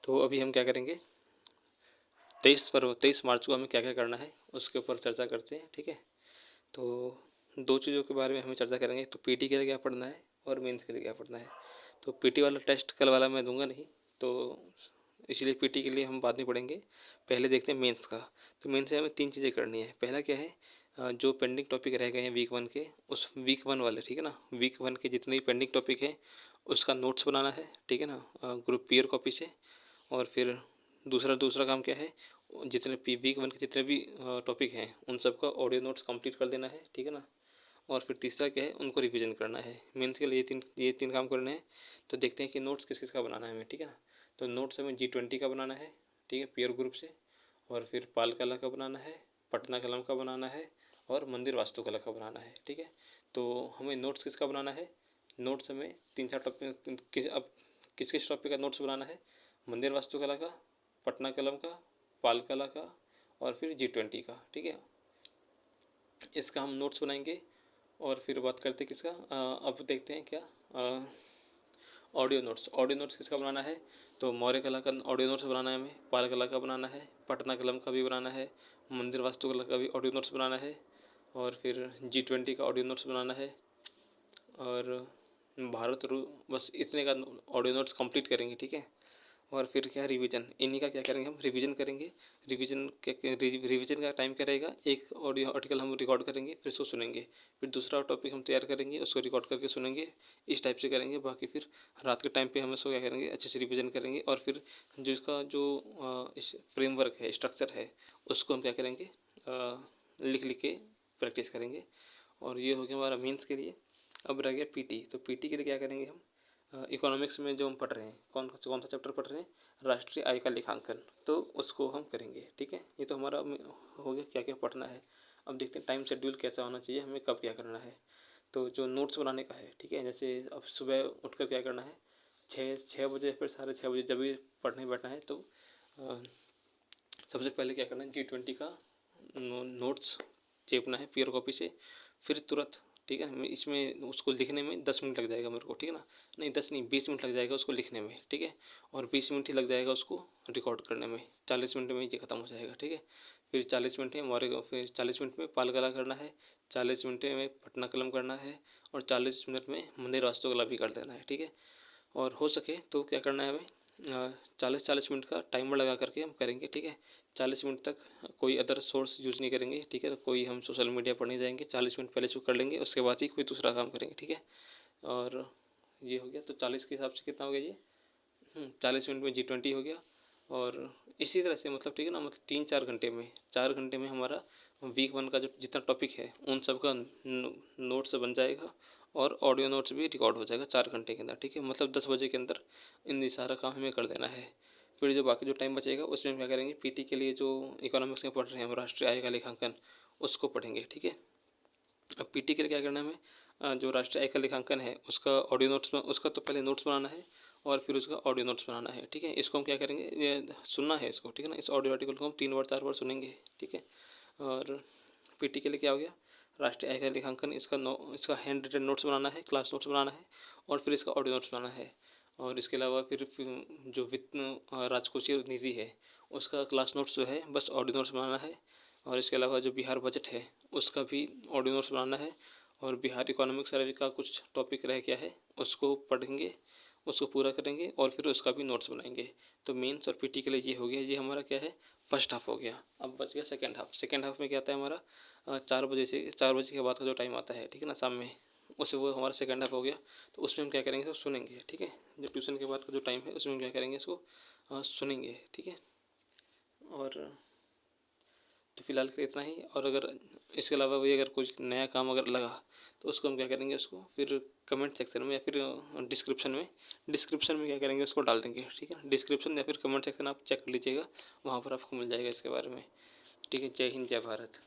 तो अभी हम क्या करेंगे, 23 मार्च को हमें क्या क्या करना है उसके ऊपर चर्चा करते हैं। ठीक है, तो दो चीज़ों के बारे में हमें चर्चा करेंगे, तो पीटी के लिए क्या पढ़ना है और मेंस के लिए क्या पढ़ना है। तो पीटी वाला टेस्ट कल वाला मैं दूंगा नहीं, तो इसलिए पीटी के लिए हम बाद में पढ़ेंगे। पहले देखते हैं मेंस का। तो मेंस से हमें 3 चीज़ें करनी है। पहला क्या है, जो पेंडिंग टॉपिक रह गए हैं वीक 1 के, उस वीक 1 वाले, ठीक है ना, वीक 1 के जितने भी पेंडिंग टॉपिक है उसका नोट्स बनाना है, ठीक है ना, ग्रुप पीयर कॉपी से। और फिर दूसरा दूसरा काम क्या है, जितने वीक 1 के जितने भी टॉपिक हैं उन सबका ऑडियो नोट्स कंप्लीट कर देना है, ठीक है ना। और फिर तीसरा क्या है, उनको रिवीजन करना है। मेंस के लिए ये तीन काम करने हैं। तो देखते हैं कि नोट्स किस किस का बनाना है हमें, ठीक है ना। तो नोट्स हमें G20 का बनाना है, ठीक है, पीयर ग्रुप से। और फिर पाल कला का बनाना है, पटना कलम का बनाना है, और मंदिर वास्तुकला का बनाना है, ठीक है। तो हमें नोट्स किसका बनाना है, नोट्स हमें 3-4 टॉपिक, अब किस किस टॉपिक का नोट्स बनाना है, मंदिर वास्तुकला का, पटना कलम का, पाल कला का, और फिर G20 का, ठीक है। इसका हम नोट्स बनाएंगे। और फिर बात करते हैं किसका, अब देखते हैं क्या, ऑडियो नोट्स किसका बनाना है। तो मौर्य कला का ऑडियो नोट्स बनाना है हमें, पाल कला का बनाना है, पटना कलम का भी बनाना है, मंदिर वास्तुकला का भी ऑडियो नोट्स बनाना है, और फिर G20 का ऑडियो नोट्स बनाना है, और भारत रू बस इतने का ऑडियो नोट्स कंप्लीट करेंगे, ठीक है। और फिर क्या, रिवीजन, इन्हीं का क्या करेंगे, हम रिवीजन करेंगे। रिवीजन का टाइम क्या रहेगा, एक ऑडियो आर्टिकल हम रिकॉर्ड करेंगे, फिर उसको सुनेंगे, फिर दूसरा टॉपिक हम तैयार करेंगे, उसको रिकॉर्ड करके सुनेंगे। इस टाइप से करेंगे। बाकी फिर रात के टाइम पे हम उसको क्या करेंगे, अच्छे से रिवीजन करेंगे। और फिर जिसका जो फ्रेमवर्क है, स्ट्रक्चर है, उसको हम क्या करेंगे, लिख लिख के प्रैक्टिस करेंगे। और ये हो गया हमारा मेंस के लिए। अब रह गया पीटी। तो पीटी के लिए क्या करेंगे हम, इकोनॉमिक्स में जो हम पढ़ रहे हैं, कौन सा चैप्टर पढ़ रहे हैं, राष्ट्रीय आय का लेखांकन, तो उसको हम करेंगे, ठीक है। ये तो हमारा हो गया क्या क्या पढ़ना है। अब देखते हैं टाइम शेड्यूल कैसा होना चाहिए, हमें कब क्या करना है। तो जो नोट्स बनाने का है, ठीक है, जैसे अब सुबह उठकर क्या करना है, 6 बजे फिर 6:30 बजे जब भी पढ़ने बैठना है, तो सबसे पहले क्या करना है, G20 का नोट्स चेपना है पीयर कॉपी से। फिर तुरंत, ठीक है, इसमें उसको लिखने में 10 मिनट लग जाएगा मेरे को, ठीक है ना, नहीं 10 नहीं 20 मिनट लग जाएगा उसको लिखने में, ठीक है। और 20 मिनट ही लग जाएगा उसको रिकॉर्ड करने में, 40 मिनट में ये ख़त्म हो जाएगा, ठीक है। फिर 40 मिनट में फिर 40 मिनट में पाल कला करना है, 40 मिनट में पटना कलम करना है, और 40 मिनट में मंदिर वास्तुकला भी कर देना है, ठीक है। और हो सके तो क्या करना है हमें, 40-40 मिनट का टाइमर लगा करके हम करेंगे, ठीक है। 40 मिनट तक कोई अदर सोर्स यूज़ नहीं करेंगे, ठीक है। तो कोई हम सोशल मीडिया पर नहीं जाएंगे, 40 मिनट पहले इसको कर लेंगे, उसके बाद ही कोई दूसरा काम करेंगे, ठीक है। और ये हो गया, तो 40 के हिसाब से कितना हो गया ये, 40 मिनट में G20 हो गया। और इसी तरह से मतलब, ठीक है ना, मतलब 3-4 घंटे में, 4 घंटे में हमारा वीक 1 का जो जितना टॉपिक है उन सब का नोट्स बन जाएगा, और ऑडियो नोट्स भी रिकॉर्ड हो जाएगा 4 घंटे के अंदर, ठीक है। मतलब 10 बजे के अंदर इन सारा काम हमें कर देना है। फिर जो बाकी जो टाइम बचेगा उसमें हम क्या करेंगे, पीटी के लिए जो इकोनॉमिक्स में पढ़ रहे हैं हम, राष्ट्रीय आय का लेखांकन, उसको पढ़ेंगे, ठीक है। अब पीटी के लिए क्या करना है हमें, जो राष्ट्रीय आय का लेखांकन है उसका ऑडियो नोट्स, उसका तो पहले नोट्स बनाना है, और फिर उसका ऑडियो नोट्स बनाना है, ठीक है। इसको हम क्या करेंगे, ये सुनना है इसको, ठीक है ना, इस ऑडियो आर्टिकल को हम 3 बार 4 बार सुनेंगे, ठीक है। और पीटी के लिए क्या हो गया, राष्ट्रीय आय का लेखांकन, इसका हैंड रिटन नोट्स बनाना है, क्लास नोट्स बनाना है, और फिर इसका ऑडियो नोट्स बनाना है। और इसके अलावा फिर जो वित्त राजकोषीय निधि है उसका क्लास नोट्स जो है बस ऑडियो नोट्स बनाना है। और इसके अलावा जो बिहार बजट है उसका भी ऑडियो नोट्स बनाना है। और बिहार इकोनॉमिक सर्वे का कुछ टॉपिक रह गया है उसको पढ़ेंगे, उसको पूरा करेंगे, और फिर उसका भी नोट्स बनाएंगे। तो मेंस और पीटी के लिए ये हो गया, ये हमारा क्या है, फर्स्ट हाफ हो गया। अब बच गया सेकेंड हाफ। सेकेंड हाफ में क्या आता है हमारा, 4 बजे के बाद का जो टाइम आता है, ठीक है ना, शाम में, उससे वो हमारा सेकेंड हाफ हो गया। तो उसमें हम क्या करेंगे, तो सुनेंगे, ठीक है। जो ट्यूशन के बाद का जो टाइम है उसमें हम क्या करेंगे, इसको सुनेंगे, ठीक है। और तो फिलहाल के लिए इतना ही। और अगर इसके अलावा भी अगर कुछ नया काम अगर लगा तो उसको हम क्या करेंगे, उसको फिर कमेंट सेक्शन में या फिर डिस्क्रिप्शन में क्या करेंगे, उसको डाल देंगे, ठीक है। डिस्क्रिप्शन या फिर कमेंट सेक्शन आप चेक कर लीजिएगा, वहाँ पर आपको मिल जाएगा इसके बारे में, ठीक है। जय हिंद, जय भारत।